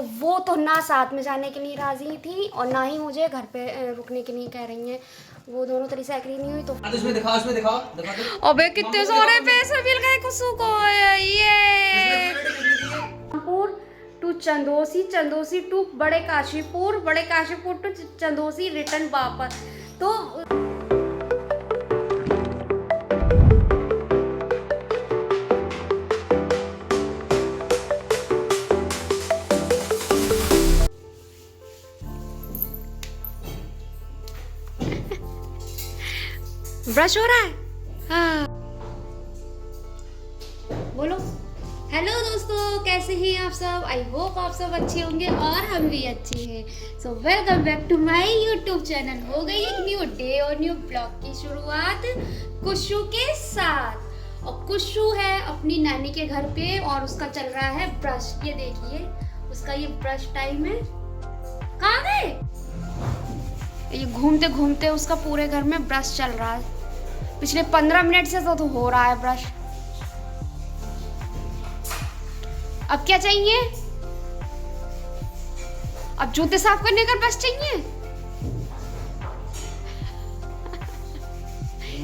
वो तो ना साथ में जाने के लिए राजी थी और ना ही मुझे घर पे रुकने के लिए कह रही हैं। वो दोनों तरह से एग्री नहीं हुई। तो उसमें दिखाओ दिखा दो। अबे कितने सारे पैसे मिल गए खुशू को। ये रामपुर टू चंदोसी, चंदोसी टू बड़े काशीपुर, बड़े काशीपुर टू चंदोसी, रिटर्न वापस। तो ब्रश हो रहा है। हाँ बोलो। हेलो दोस्तों, कैसे हैं आप सब? आई होप आप सब अच्छे होंगे और हम भी अच्छे हैं। So welcome back to my YouTube channel. हो गई एक न्यू डे और न्यू ब्लॉग की शुरुआत कुशु के साथ। और कुशु है अपनी नानी के घर पे और उसका चल रहा है ब्रश। ये देखिए उसका ये ब्रश टाइम है। कहाँ गए? ये घूमते घूमते उसका पूरे घर में ब्रश चल रहा है। पिछले 15 मिनट से तो हो रहा है ब्रश। अब क्या चाहिए? अब जूते साफ करने का ब्रश चाहिए।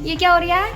ये क्या हो रहा है?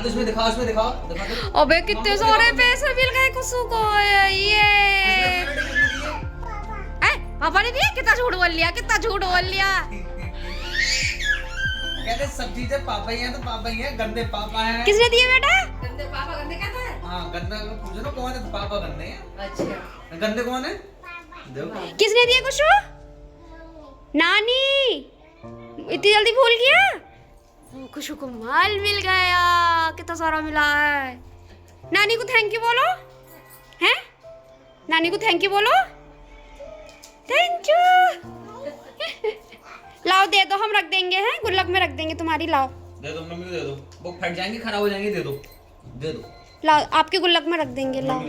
उसमें दिखाओ दिखा दो। अबे कितने सारे पैसे मिल गए खुशू को। ये पापा ने दिया। कितना झूठ बोल लिया, कितना झूठ बोल लिया। कहते सब चीजें पापा ही हैं तो पापा ही हैं। गंदे पापा हैं। किसने दिए बेटा? गंदे पापा गंदे कहता है। हाँ गंदा पूछो ना कौन है तो पापा गंदे हैं। अच्छा गंदे कौन है? देखो किसने दिए खुशू? नानी। इतनी जल्दी भूल गया? खुशू को माल मिल गया। कितना सारा मिला है। नानी को थैंक यू बोलो। हैं? नानी को थैंक यू बोलो। Thank you. लाओ दे दो, हम रख देंगे। हैं गुल्लक में रख देंगे तुम्हारी। लाओ दे दो मम्मी को दे दो। वो फट जाएंगी खराब हो जाएंगी। दे दो दे दो। लाओ आपके गुल्लक में रख देंगे। लाओ।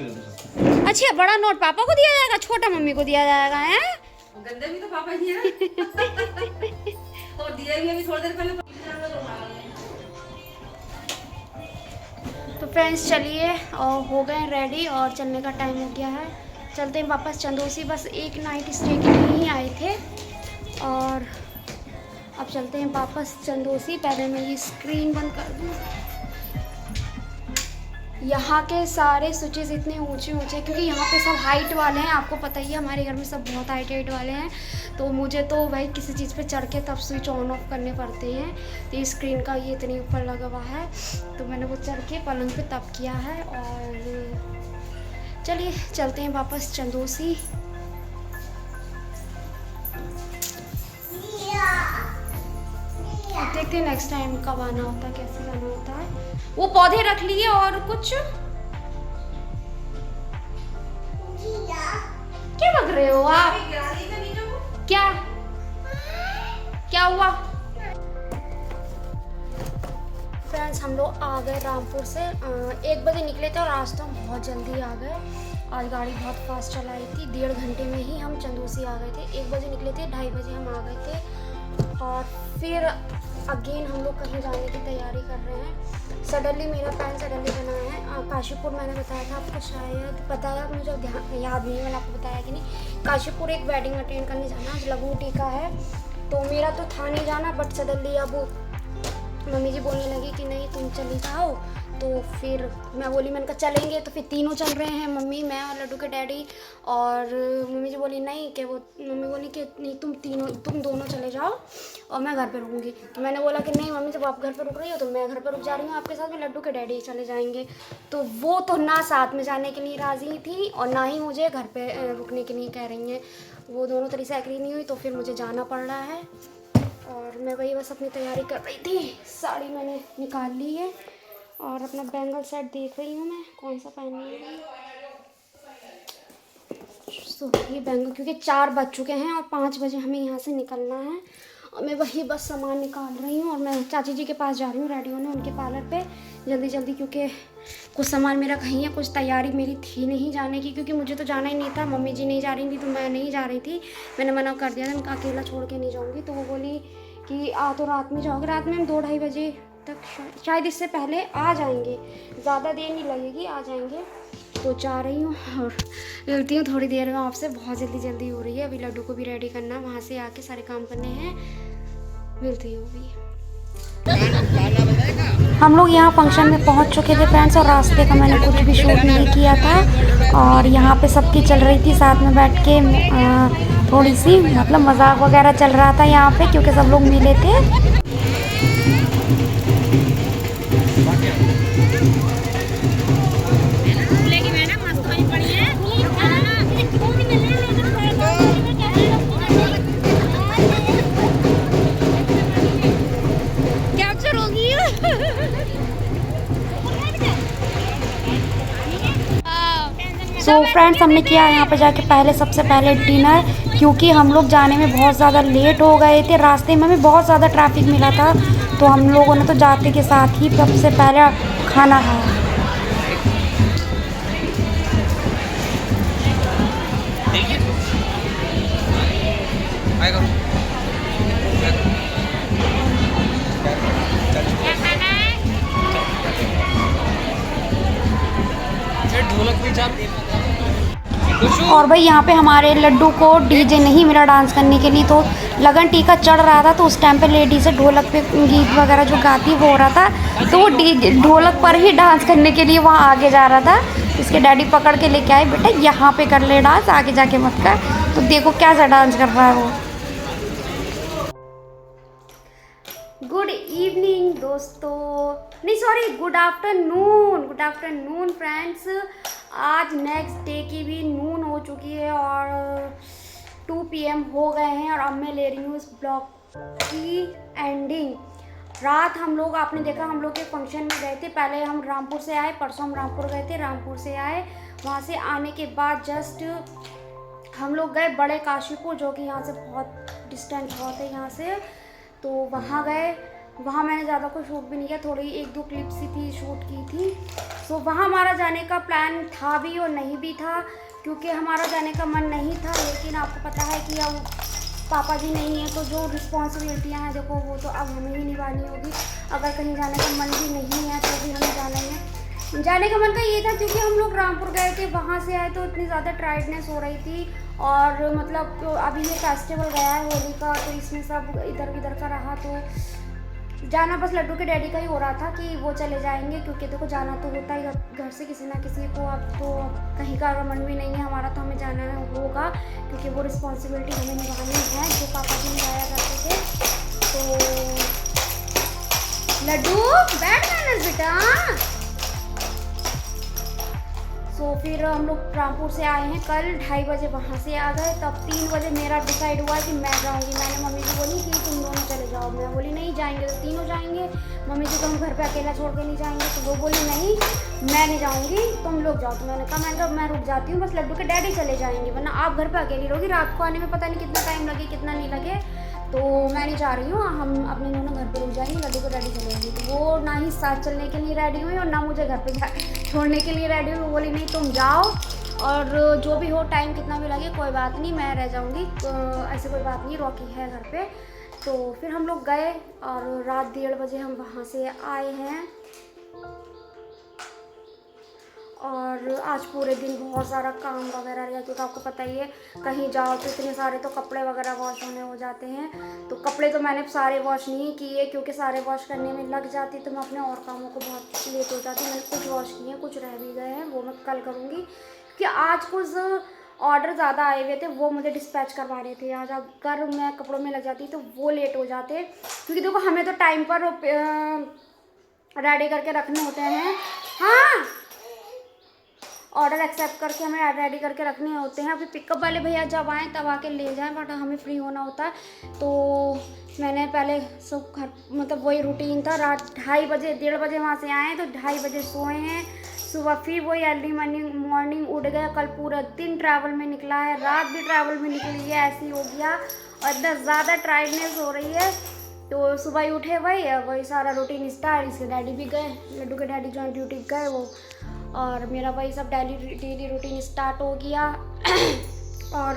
अच्छा बड़ा नोट पापा को दिया जाएगा, छोटा मम्मी को दिया जाएगा। हैं गंदे भी तो पापा ही हैं। और दिए भी अभी थोड़ी देर पहले। तो फ्रेंड्स चलिए और हो गए रेडी और चलने का टाइम हो गया है। चलते हैं वापस चंदोसी। बस एक नाइट स्टे के लिए ही आए थे और अब चलते हैं वापस चंदोसी। पहले मैं ये स्क्रीन बंद कर दूँ। यहाँ के सारे स्विचेस इतने ऊंचे ऊंचे क्योंकि यहाँ पे सब हाइट वाले हैं। आपको पता ही है हमारे घर में सब बहुत हाइट वाले हैं। तो मुझे तो भाई किसी चीज़ पे चढ़ के तब स्विच ऑन ऑफ करने पड़ते हैं। तो ये स्क्रीन का ये इतने ऊपर लगा हुआ है तो मैंने वो चढ़ के पलंग पे तब किया है। और चलिए चलते हैं वापस चंदोसी। देखते हैं नेक्स्ट टाइम कब आना होता है, कैसे जाना होता है। वो पौधे रख लिए और कुछ क्या बक रहे हो आप? क्या क्या हुआ? फ्रेंड्स हम लोग आ गए रामपुर से। 1 बजे निकले थे और आज तो हम बहुत जल्दी आ गए। आज गाड़ी बहुत फास्ट चलाई थी। 1.5 घंटे में ही हम चंदोसी आ गए थे। 1 बजे निकले थे, 2:30 बजे हम आ गए थे। और फिर अगेन हम लोग कहीं जाने की तैयारी कर रहे हैं। सडनली मेरा प्लान सडनली बना है। काशीपुर मैंने बताया था आपको, शायद बताया, मुझे याद नहीं है मैंने आपको बताया कि नहीं। काशीपुर एक वेडिंग अटेंड करने जाना। आज लघु टीका है तो मेरा तो था नहीं जाना बट सडनली अब मम्मी जी बोलने लगी कि नहीं तुम चली जाओ। तो फिर मैं बोली, मैंने कहा चलेंगे। तो फिर तीनों चल रहे हैं, मम्मी, मैं और लड्डू के डैडी। और मम्मी जी बोली नहीं कि वो, मम्मी बोली कि नहीं तुम दोनों चले जाओ और मैं घर पे रुकूंगी। तो मैंने बोला कि नहीं मम्मी जब आप घर पे रुक रही हो तो मैं घर पे रुक जा रही हूँ आपके साथ में। लड्डू के डैडी चले जाएंगे। तो वो तो ना साथ में जाने के लिए राज़ी थी और ना ही मुझे घर पर रुकने के लिए कह रही हैं। वो दोनों तरह से एग्री नहीं हुई तो फिर मुझे जाना पड़ रहा है। और मैं वही बस अपनी तैयारी कर रही थी। साड़ी मैंने निकाल ली है और अपना बैंगल सेट देख रही हूँ मैं कौन सा पहननी है। तो ये बैंगल क्योंकि 4 बज चुके हैं और 5 बजे हमें यहाँ से निकलना है। और मैं वही बस सामान निकाल रही हूँ और मैं चाची जी के पास जा रही हूँ। रेडी होने उनके पार्लर पे जल्दी जल्दी क्योंकि कुछ सामान मेरा कहीं है। कुछ तैयारी मेरी थी नहीं जाने की क्योंकि मुझे तो जाना ही नहीं था। मम्मी जी नहीं जा रही थी तो मैं नहीं जा रही थी। मैंने मना कर दिया था, मैं अकेला छोड़ के नहीं जाऊँगी। तो वो बोली कि आ तो रात में जाओगे। रात में हम 2-2:30 बजे तक शायद इससे पहले आ जाएंगे, ज़्यादा देर नहीं लगेगी, आ जाएंगे। तो जा रही हूँ और मिलती हूँ थोड़ी देर में आपसे। बहुत जल्दी हो रही है, अभी लड्डू को भी रेडी करना है, वहाँ से आके सारे काम करने हैं। मिलती हूँ अभी। हम लोग यहाँ फंक्शन में पहुँच चुके थे फ्रेंड्स, और रास्ते का मैंने कुछ भी शूट नहीं किया था। और यहाँ पे सबकी चल रही थी साथ में बैठ के थोड़ी सी मतलब मजाक वगैरह चल रहा था यहाँ पे, क्योंकि सब लोग मिले थे। सो फ्रेंड्स, हमने किया यहाँ पे जाके सबसे पहले डिनर, क्योंकि हम लोग जाने में बहुत ज़्यादा लेट हो गए थे। रास्ते में भी बहुत ज़्यादा ट्रैफिक मिला था, तो हम लोगों ने तो जाते के साथ ही सबसे पहले खाना खाया। और भाई यहाँ पे हमारे लड्डू को डीजे नहीं मिला डांस करने के लिए, तो लगन टीका चढ़ रहा था, तो उस टाइम पे लेडी से ढोलक पे गीत वगैरह जो गाती वो हो रहा था, तो वो ढोलक पर ही डांस करने के लिए वहाँ आगे जा रहा था। इसके डैडी पकड़ के लेके आए, बेटा यहाँ पे कर ले डांस, आगे जाके मत कर। तो देखो कैसा डांस कर रहा है वो। गुड इवनिंग दोस्तों, नहीं सॉरी, गुड आफ्टरनून फ्रेंड्स। आज नेक्स्ट डे की भी नून हो चुकी है और 2 PM हो गए हैं, और अब मैं ले रही हूँ इस ब्लॉग की एंडिंग। रात हम लोग, आपने देखा, हम लोग के फंक्शन में गए थे। पहले हम रामपुर से आए, परसों हम रामपुर गए थे, रामपुर से आए, वहाँ से आने के बाद जस्ट हम लोग गए बड़े काशीपुर, जो कि यहाँ से बहुत डिस्टेंस बहुत है यहाँ से। तो वहाँ गए, वहाँ मैंने ज़्यादा कुछ शूट भी नहीं किया, थोड़ी 1-2 क्लिप सी थी शूट की थी। सो वहाँ हमारा जाने का प्लान था भी और नहीं भी था, क्योंकि हमारा जाने का मन नहीं था, लेकिन आपको पता है कि अब पापा जी नहीं है, तो जो रिस्पॉन्सिबिलिटियाँ हैं देखो वो तो अब हमें ही निभानी होगी। अगर कहीं जाने का मन भी नहीं है तो भी हमें जाना ही है। जाने का मन तो ये था क्योंकि हम लोग रामपुर गए थे, वहाँ से आए तो इतनी ज़्यादा टायर्डनेस हो रही थी, और मतलब तो अभी ये फेस्टिवल गया है होली का, तो इसमें सब इधर उधर का रहा, तो जाना बस लड्डू के डैडी का ही हो रहा था कि वो चले जाएंगे, क्योंकि देखो जाना तो होता ही घर से किसी ना किसी को। अब तो कहीं का मन भी नहीं है हमारा, तो हमें जाना होगा, क्योंकि वो रिस्पॉन्सिबिलिटी हमें निभानी है जो पापा जी निभाया करते थे। तो लड्डू बैठ जाना बेटा। सो फिर हम लोग रामपुर से आए हैं कल 2:30 बजे, वहाँ से आ गए। तब 3 बजे मेरा डिसाइड हुआ कि मैं जाऊँगी। मैंने मम्मी को बोली कि तुम दोनों चले जाओ, मैं बोली नहीं जाएंगे तो तीनों जाएंगे। मम्मी जी तो हम घर पे अकेला छोड़ के नहीं जाएंगे, तो वो बोली नहीं मैं नहीं जाऊँगी, तुम लोग जाओ। तो मैंने कहा मैं रुक जाती हूँ, बस लड्डू के डैडी चले जाएंगे, वरना आप घर पर अकेली रहोगी, रात को आने में पता नहीं कितना टाइम लगे कितना नहीं लगे, तो मैं नहीं जा रही हूँ, हम अपने दोनों घर पे रुक जाएंगे, लड्डू को डैडी चले जाएंगे। तो वो ना ही साथ चलने के लिए रेडी हुई और ना मुझे घर पे छोड़ने के लिए रेडी हुई। वो बोली नहीं तुम जाओ, और जो भी हो टाइम कितना भी लगे कोई बात नहीं, मैं रह जाऊँगी, ऐसे कोई बात नहीं, रॉकी है घर पे। तो फिर हम लोग गए और रात 1:30 बजे हम वहाँ से आए हैं। और आज पूरे दिन बहुत सारा काम वगैरह रहा, क्योंकि आपको पता ही है कहीं जाओ तो इतने सारे तो कपड़े वगैरह वॉश होने हो जाते हैं। तो कपड़े तो मैंने सारे वॉश नहीं किए, क्योंकि सारे वॉश करने में लग जाती तो मैं अपने और कामों को बहुत लेट हो जाती। मैंने कुछ वॉश किए हैं, कुछ रह भी गए हैं, वो मैं कल करूँगी, क्योंकि आज कुछ ऑर्डर ज़्यादा आए हुए थे, वो मुझे डिस्पैच करवा रहे थे। आज अगर मैं कपड़ों में लग जाती तो वो लेट हो जाते, क्योंकि देखो हमें तो टाइम पर रेडी करके रखने होते हैं। हाँ, ऑर्डर एक्सेप्ट करके हमें रेडी करके रखने होते हैं। अभी पिकअप वाले भैया जब आएँ तब आके ले जाएं, बट हमें फ्री होना होता है। तो मैंने पहले सब घर मतलब वही रूटीन था, रात 2:30 बजे 1:30 बजे वहाँ से आए तो 2:30 बजे सोए हैं। सुबह फिर वही अर्ली मॉर्निंग उठ गया। कल पूरा दिन ट्रैवल में निकला है, रात भी ट्रैवल में निकली है, ऐसे ही हो गया और इतना ज़्यादा टायर्डनेस हो रही है। तो सुबह ही उठे वही सारा रूटीन स्टार्ट। इसके डैडी भी गए, लड्डू के डैडी जो ड्यूटी गए वो, और मेरा वही सब डेली रूटीन स्टार्ट हो गया। और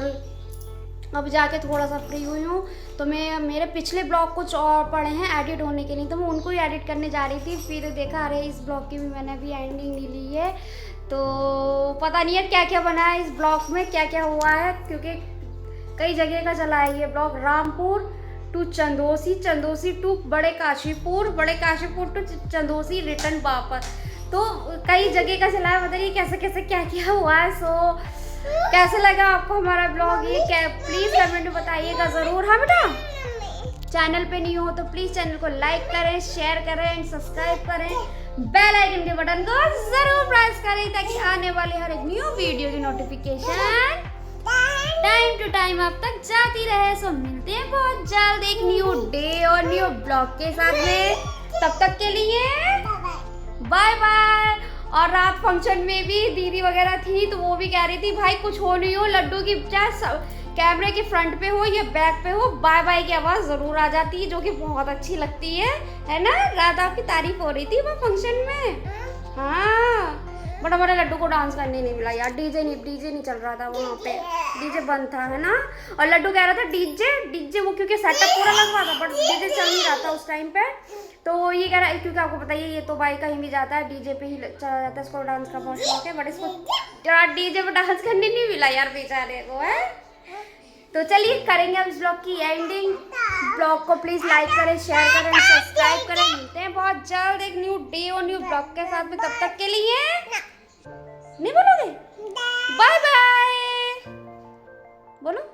अब जाके थोड़ा सा फ्री हुई हूँ, तो मैं मेरे पिछले ब्लॉग कुछ और पड़े हैं एडिट होने के लिए, तो मैं उनको ही एडिट करने जा रही थी। फिर देखा अरे इस ब्लॉग की भी मैंने अभी एंडिंग नहीं ली है, तो पता नहीं है क्या क्या बना है इस ब्लॉग में, क्या क्या हुआ है, क्योंकि कई जगह का चला है ये blog. Rampur to Chandausi, Chandausi to बड़े काशीपुर, बड़े काशीपुर टू चंदोसी, रिटर्न वापस। तो कई जगह का चला है, बताइए कैसे कैसे क्या क्या हुआ है। सो कैसे लगा आपको हमारा ब्लॉग ये, क्या प्लीज़ कमेंट में बताइएगा ज़रूर। हाँ बेटा, चैनल पे नहीं हो तो प्लीज़ चैनल को लाइक करें, शेयर करें एंड सब्सक्राइब करें, बेल आइकन के बटन को ज़रूर प्रेस करें ताकि आने वाले हर एक न्यू वीडियो की नोटिफिकेशन टाइम टू टाइम आप तक जाती रहे। सो मिलते हैं बहुत जल्द एक न्यू डे और न्यू ब्लॉग के साथ में, तब तक के लिए बाय बाय। और रात फंक्शन में भी दीदी वगैरह थी, तो वो भी कह रही थी भाई कुछ हो नहीं हो, लड्डू की चाहे कैमरे के फ्रंट पे हो या बैक पे हो, बाय बाय की आवाज़ ज़रूर आ जाती है, जो कि बहुत अच्छी लगती है ना। रात आपकी तारीफ हो रही थी वो फंक्शन में। हाँ, बड़ा बड़ा लड्डू को डांस करने नहीं मिला यार, डीजे नहीं चल रहा था वहाँ पे, डीजे बंद था, है ना। और लड्डू कह रहा था डीजे वो क्योंकि सेटअप पूरा लग रहा था, बट डीजे चल नहीं रहा था उस टाइम पे। तो ये कह रहा है, क्योंकि आपको पता ही है ये तो भाई कहीं भी जाता है डीजे पे ही चला जाता है, इसको डांस का बहुत शौक है, बट इसको डीजे पे डांस करने नहीं मिला यार बेचारे को, है। तो चलिए करेंगे अब इस ब्लॉग की एंडिंग। ब्लॉग को प्लीज़ लाइक करें, शेयर करें, सब्सक्राइब करें। मिलते हैं बहुत जल्द एक न्यू डे और न्यू ब्लॉग के साथ में, तब तक के लिए नहीं बोलोगे बाय बाय बोलो।